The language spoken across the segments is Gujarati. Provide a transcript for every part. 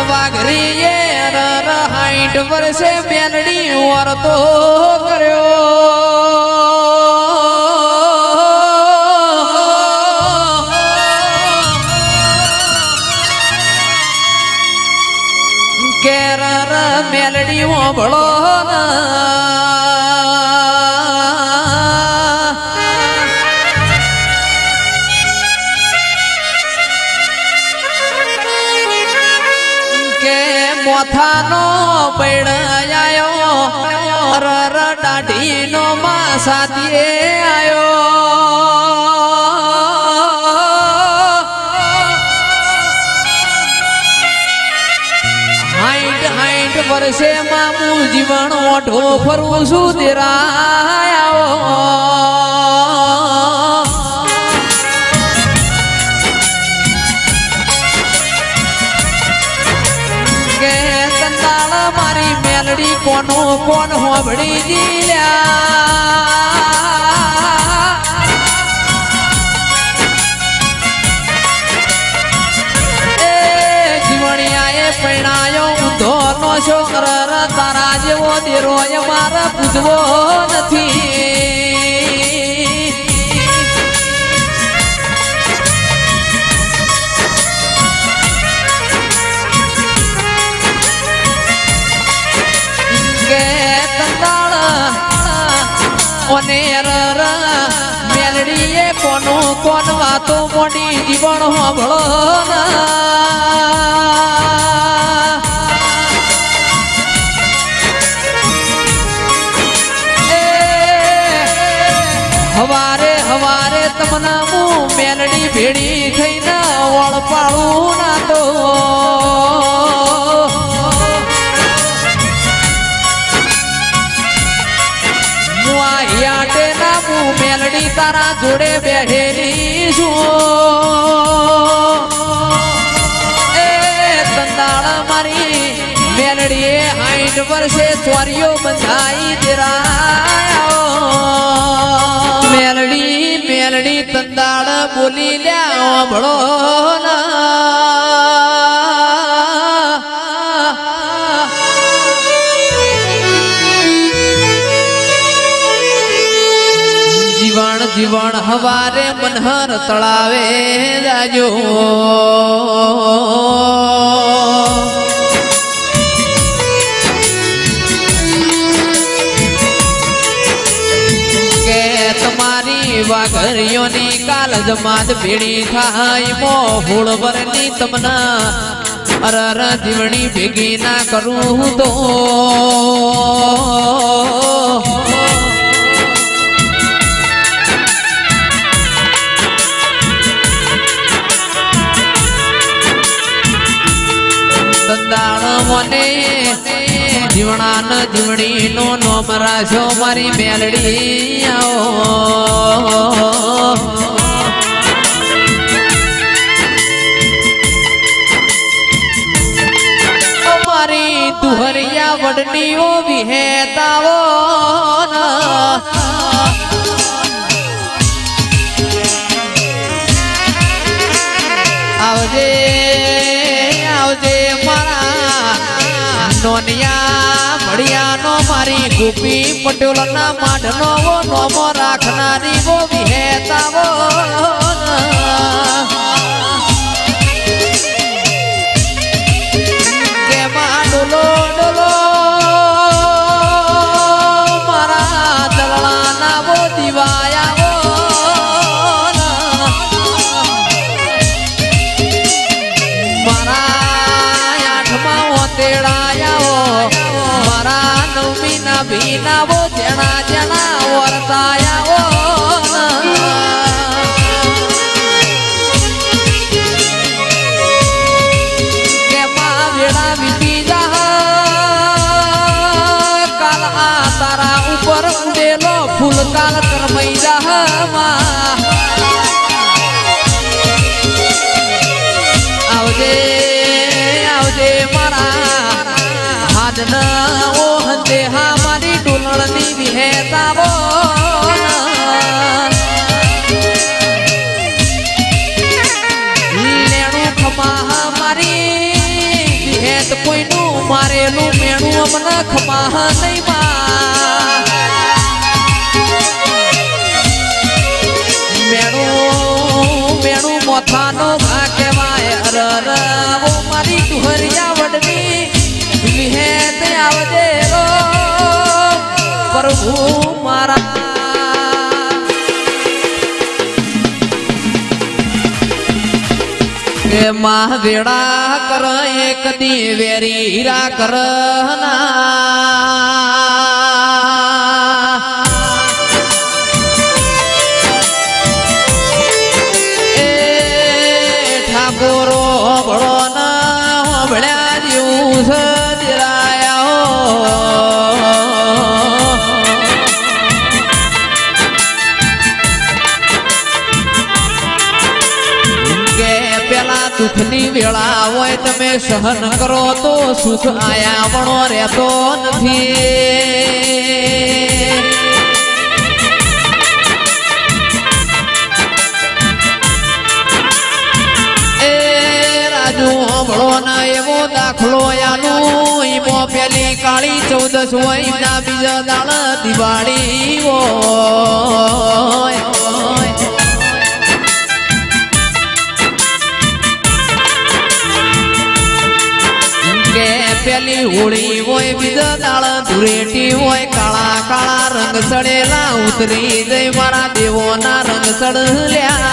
વાઘરીએ 60 વર્ષે મેલડી વર્તો કર્યો કેર મેલડી ઓભળો મોથાનો પૈડાયો રર દાઢીનો માં સાથીએ આયો 60 વર્ષે મામું જીવન ઓઢો ફરવું છું દેરાયો મારી મેલડી કોનો કોણ હોબડી જીલ્યા એ જીવણિયાએ પૈણાયો ઊંધો નો છોકર તારા જેવો દેરો મારા પૂજવો નથી મેલડીએ કોનો કોન વાતો મોડી જીવન હોબળો હવારે હવારે તમને હું મેલડી ભેડી થઈને ઓળપાળું ના તો મેલડી તારા જોડે બેઠેલી છું એ તંદાળ મારી મેલડીએ 60 વર્ષે ચોરીઓ બંધાઈ દેરાયો મેલડી મેલડી તંદાળ બોલી લ્યા ભળો જીવન હવારે મનહર તળાવે જાજો કે તમારી વાઘરીઓની કાલ જમાત ભેડી થાય મોહુળ વરની તમને અરર જીવણી ભેગી ના કરું તો મને જીવણા ન જીવણી નો નોમ રાખ્યો મારી મેલડી મારી દુહરિયા વડનીઓ વિહેતાવો આવજે આવજે નોનિયા મળિયાનો મારી ગોપી પટેલના માઢનો નોમો રાખનારી વો વિહેતાવો કે માં ડોલો ડોલો મારા દલડાના વો દિવાયાવો મારા 8મા તેડાયા મારા 9મીના ભીનાવો જણા જણા વર્તાયાઓ કે માં વેળા વીતી જા કાલ આ તારા ઉપર ઉડેલો ફૂલ કાલ કરમઈ જા આવજે આવજે મારા હાથના ઓ હંતે હા મારી ડોલણની વિહેતાવો લેણું ખમા મારી વિહે વિહેત કોઈનું મારેલું મેણું અમને ખમા નહીં માં મેણું મોથાનો ઘા કહેવાય અરર ઓ મારી તુહરિયા વડની વિહેત આવજે રો પ્રભુ મારા કે માં વેડા કર એક દી વેરી હીરા કર એ ઠાકોરો ભળો ના ભળ્યા જેવું સુખની વેળા હોય તમે સહન કરો તો સુખ આયા વણો રહેતો નથી એ રાજુ હંભળો ના એવો દાખલો આનું ઈમો પેલી કાળી 14 હોય ના બીજા દાળ દિવાળી હોય પેલી હોળી હોય બીજા દાળ ધુરેટી હોય કાળા કાળા રંગ સડેલા ઉતરી જઈ મારા દેવોના રંગ સડલ્યા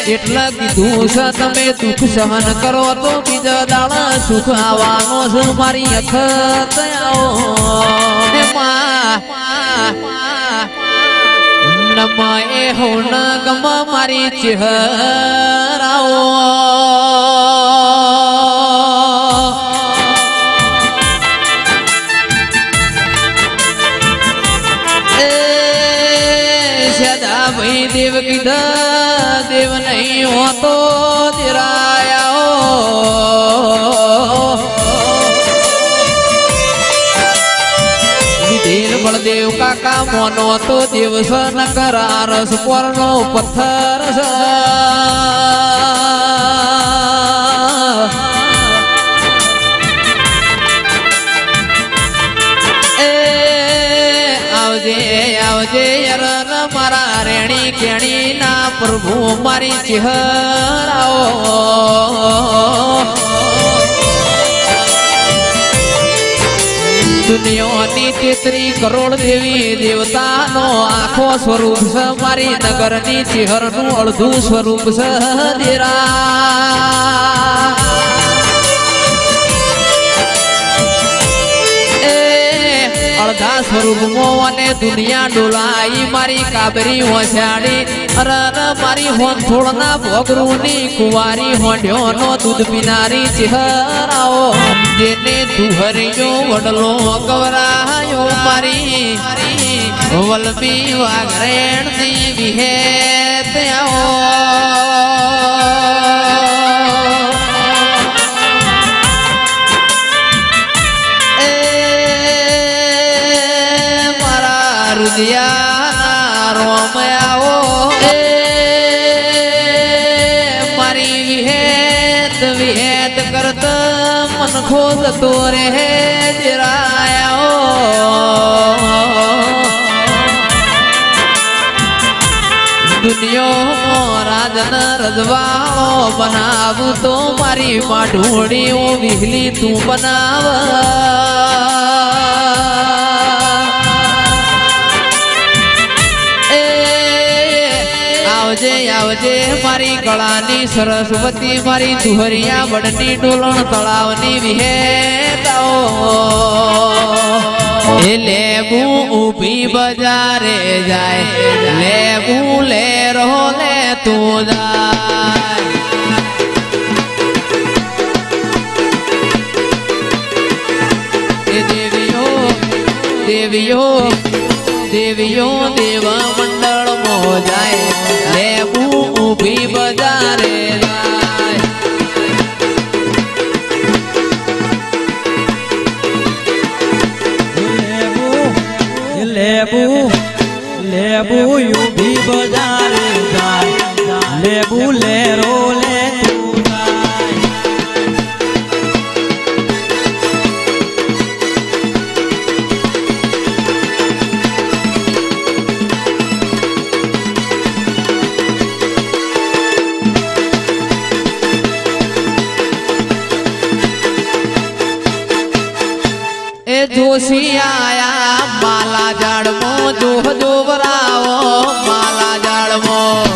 એટલે કીધું છે તમે દુઃખ સહન કરો તો બીજા દાળ સુખ આવવાનો છે મારી અખત નમાએ હોન ગમ મારી ચહેરાઓ સદા ભાઈ દેવ કીધા દેવ નહીં હોતો દિરાયા બળદેવ કાકા મોનો તો દિવસ ન કરારસ પરનો પથ્થર એ આવજે આવજે યર મારા રેણી કેણી ના પ્રભુ મારી ચહેરાઓ દુનિયાની 33 કરોડ દેવી દેવતાનો આખો સ્વરૂપ છે મારી નગરની ચહેરનું અડધું સ્વરૂપ છે દેરા એ અડધા સ્વરૂપમાં અને દુનિયા ડોલાઈ મારી કાબરી હોશાડી અરર મારી હોંથોળના ભોગરૂની કુંવારી હોંઢ્યોનો દૂધ પીનારી ચહેરાઓ જેને તુહરિયો વડલો ગવરાયો મારી વલભી વાઘરેણની વિહેત આવો એ મારા રુદિયા રોમ આવો એ મારી વિહેત વિહેત કરતા મન ખોદ તો રે દુનિયો રાજન રજવાળો બનાવું તો મારી માઢોડી વિહલી તું બનાવ આવજે આવજે મારી ગળાની સરસ્વતી મારી તુહરિયા વડની ડોલણ તળાવની વિહેતાઓ એ લેબું ઊભી બજારે જાય લેબું લે રહો લે તું જાય એ દેવીઓ દેવીઓ દેવીઓ દેવા મંડળ મો જાય લેબું ઊભી બજારે જાય લેબુ લેબુ ઊભી બજારે જાય લેબુ લેરો લે તું જાય એ જોશી આયા માલા ઝાડમાં જોહ જોવરાવો માલા ઝાડમાં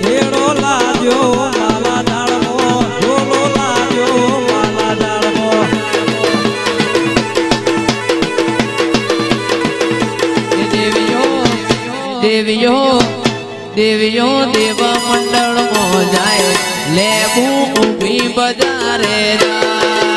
ઢેડો લાગ્યો માલા ઝાડમો ઢોલો લાગ્યો માલા ઝાડમો એ દેવીઓ દેવ મંડળમાં જાય લેબુ ઊભી બજારે જાય